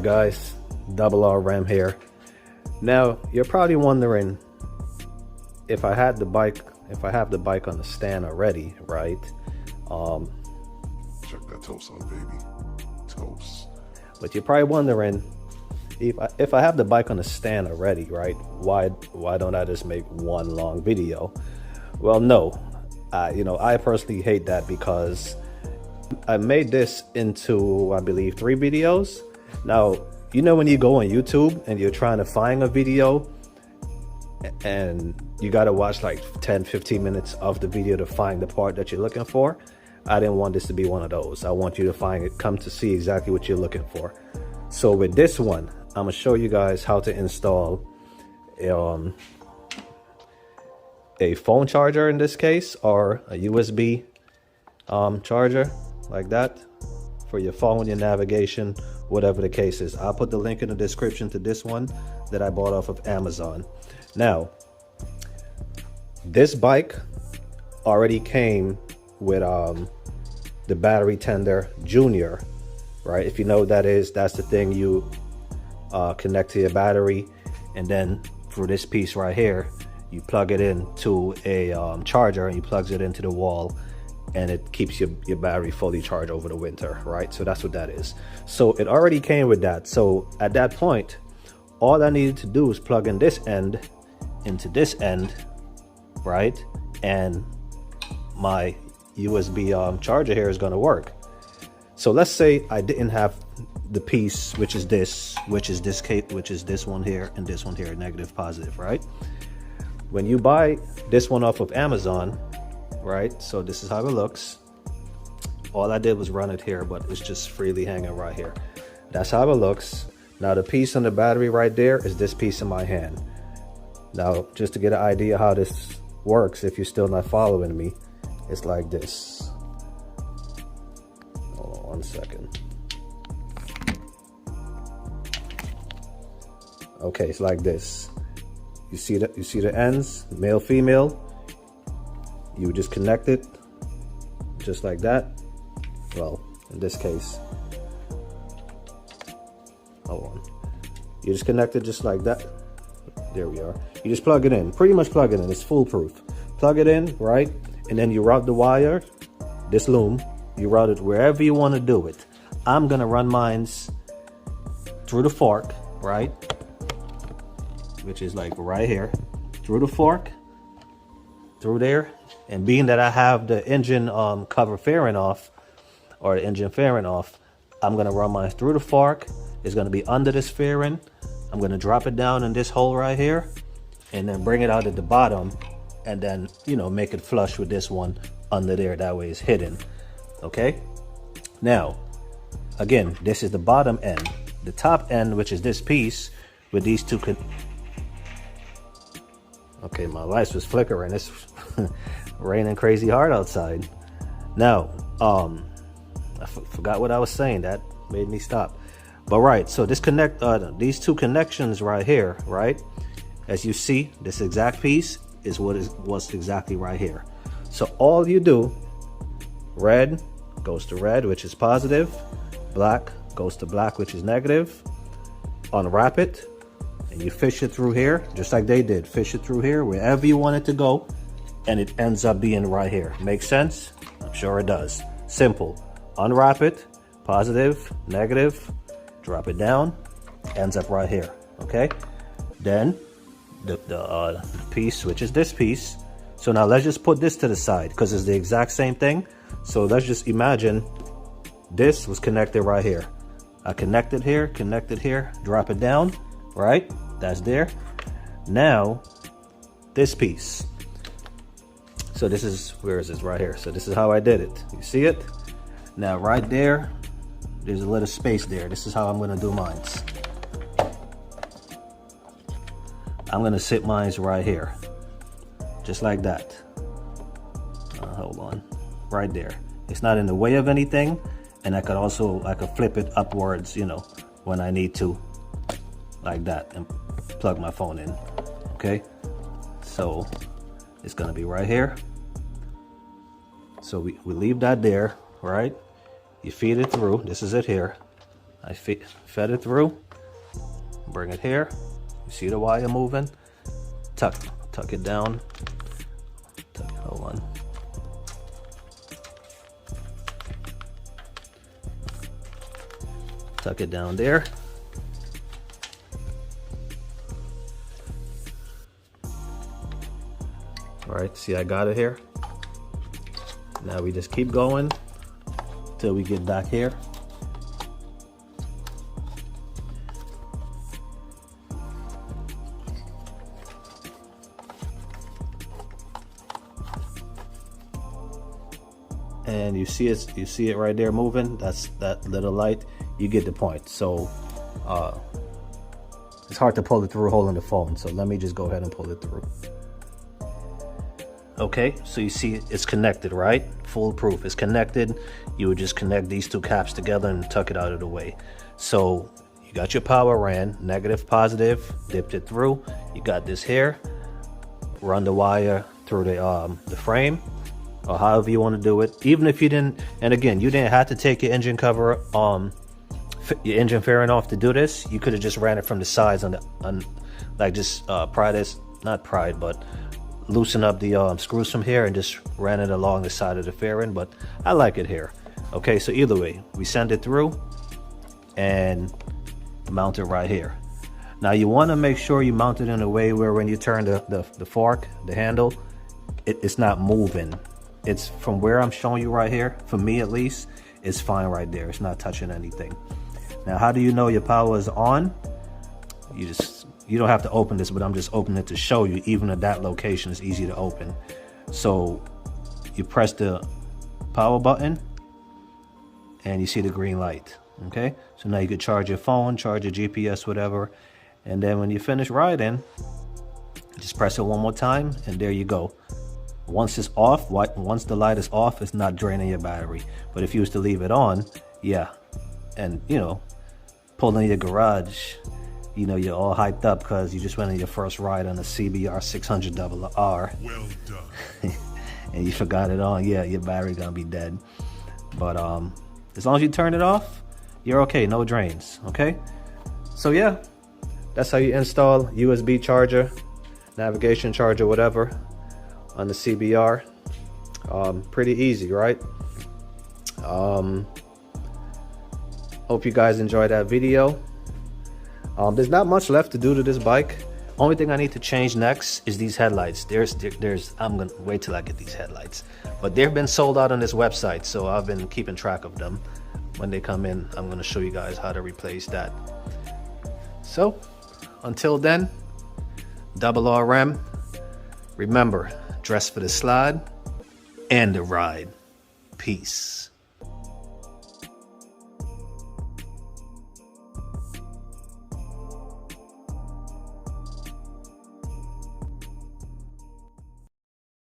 Alright guys, Double R Ram here. Now you're probably wondering if I have the bike on the stand already, right? Check that Toce out, baby. Toce. But you're probably wondering if I have the bike on the stand already, right? Why don't I just make one long video? Well, no. I personally hate that because I made this into, I believe, 3 videos. Now, when you go on YouTube and you're trying to find a video and you got to watch like 10-15 minutes of the video to find the part that you're looking for, I didn't want this to be one of those. I want you to find it, come to see exactly what you're looking for. So with this one, I'm gonna show you guys how to install a phone charger in this case, or a USB charger like that for your phone, your navigation, whatever the case is. I'll put the link in the description to this one that I bought off of Amazon. Now, this bike already came with the battery tender junior, right? If you know what that is, that's the thing you connect to your battery, and then for this piece right here, you plug it into a charger, and you plugs it into the wall, and it keeps your battery fully charged over the winter, right? So that's what that is. So it already came with that. So at that point, all I needed to do is plug in this end into this end, right? And my USB charger here is going to work. So let's say I didn't have the piece, which is this one here, and this one here, negative, positive, right? When you buy this one off of Amazon, right? So this is how it looks. All I did was run it here, but it's just freely hanging right here. That's how it looks. Now the piece on the battery right there is this piece in my hand. Now, just to get an idea how this works, if you're still not following me, it's like this. Hold on 1 second. Okay, it's like this. You see the ends, male, female. You just connect it just like that. Well, in this case, hold on. You just connect it just like that. There we are. You just plug it in, pretty much plug it in. It's foolproof. Plug it in, right? And then you route the wire, this loom, you route it wherever you want to do it. I'm gonna run mine's through the fork, right? Which is like right here, through the fork, through there. And being that I have the engine cover fairing off, or the engine fairing off, I'm gonna run mine through the fork. It's gonna be under this fairing. I'm gonna drop it down in this hole right here, and then bring it out at the bottom, and then make it flush with this one under there. That way it's hidden. Okay. Now, again, this is the bottom end. The top end, which is this piece with these two. Okay, my lights was flickering. It's raining crazy hard outside. Now, I forgot what I was saying. That made me stop. But right, so this these two connections right here, right? As you see, this exact piece is what's exactly right here. So all you do, red goes to red, which is positive. Black goes to black, which is negative. Unwrap it, and you fish it through here, just like they did. Fish it through here, wherever you want it to go, and it ends up being right here. Make sense? I'm sure it does. Simple. Unwrap it, positive, negative, drop it down, ends up right here. Okay? Then the piece, which is this piece. So now let's just put this to the side because it's the exact same thing. So let's just imagine this was connected right here. I connected here, drop it down, right? That's there. Now, this piece. So this is, where is this? Right here. So this is how I did it. You see it? Now right there, there's a little space there. This is how I'm gonna do mine. I'm gonna sit mine right here. Just like that. Hold on. Right there. It's not in the way of anything. And I could flip it upwards, when I need to, like that, and plug my phone in. Okay, so it's gonna be right here. So we leave that there, right? You feed it through. This is it here. I fed it through. Bring it here. You see the wire moving? Tuck it down. Hold on. Tuck it down there. All right, see I got it here. Now we just keep going till we get back here. And you see it right there moving. That's that little light. You get the point. So it's hard to pull it through holding the phone. So let me just go ahead and pull it through. Okay, so you see it's connected, right? Foolproof. It's connected. You would just connect these two caps together and tuck it out of the way. So you got your power ran, negative, positive, dipped it through. You got this here. Run the wire through the frame, or however you want to do it. Even if you didn't, and again, you didn't have to take your engine cover, your engine fairing off to do this. You could have just ran it from the sides like just but loosen up the screws from here and just ran it along the side of the fairing. But I like it here. Okay, so either way, we send it through and mount it right here. Now you want to make sure you mount it in a way where when you turn the fork, the handle, it's not moving. It's from where I'm showing you right here, for me at least, it's fine right there. It's not touching anything. Now, how do you know your power is on? You don't have to open this, but I'm just opening it to show you. Even at that location, it's easy to open. So you press the power button and you see the green light. Okay, so now you could charge your phone, charge your GPS, whatever. And then when you finish riding, just press it one more time and there you go. Once it's off, once the light is off, it's not draining your battery. But if you was to leave it on, yeah, and you know, pull in your garage, you know, you're all hyped up because you just went on your first ride on a CBR600RR. Well done. And you forgot it on, yeah, your battery gonna be dead. But as long as you turn it off, you're okay, no drains, okay? So yeah, that's how you install USB charger, navigation charger, whatever, on the CBR. Pretty easy, right? Hope you guys enjoyed that video. There's not much left to do to this bike. Only thing I need to change next is these headlights. I'm gonna wait till I get these headlights, but they've been sold out on this website, so I've been keeping track of them. When they come in, I'm gonna show you guys how to replace that. So until then, double RM. Remember, dress for the slide and the ride. Peace.